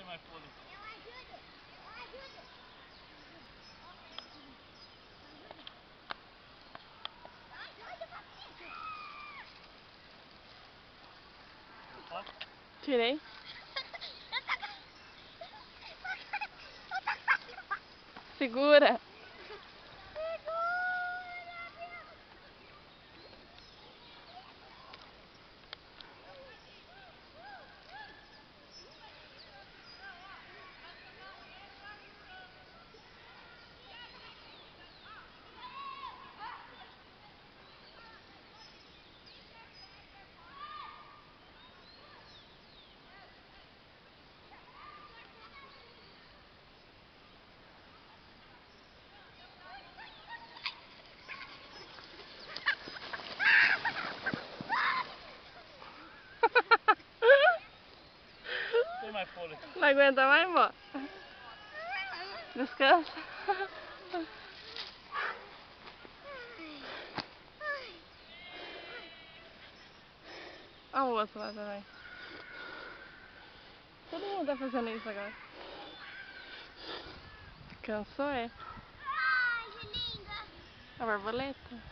mais fôlego. Eu ajudo. Tirei. Segura. Tem mais fôlego. Não aguenta mais, vó? Descansa. Olha o outro lá também. Todo mundo tá fazendo isso agora. Cansou, é? Ai, que linda. A borboleta.